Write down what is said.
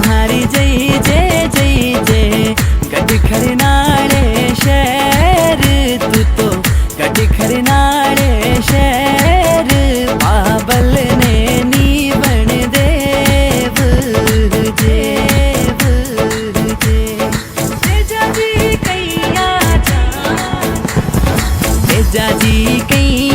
मारी जय जय जय जय गड्डी खरनाड़े शहर तू तो गड्डी खरनाड़े शहर बाबल ने नी बन देव जेव तेजा जी कैया जा तेजा जी कई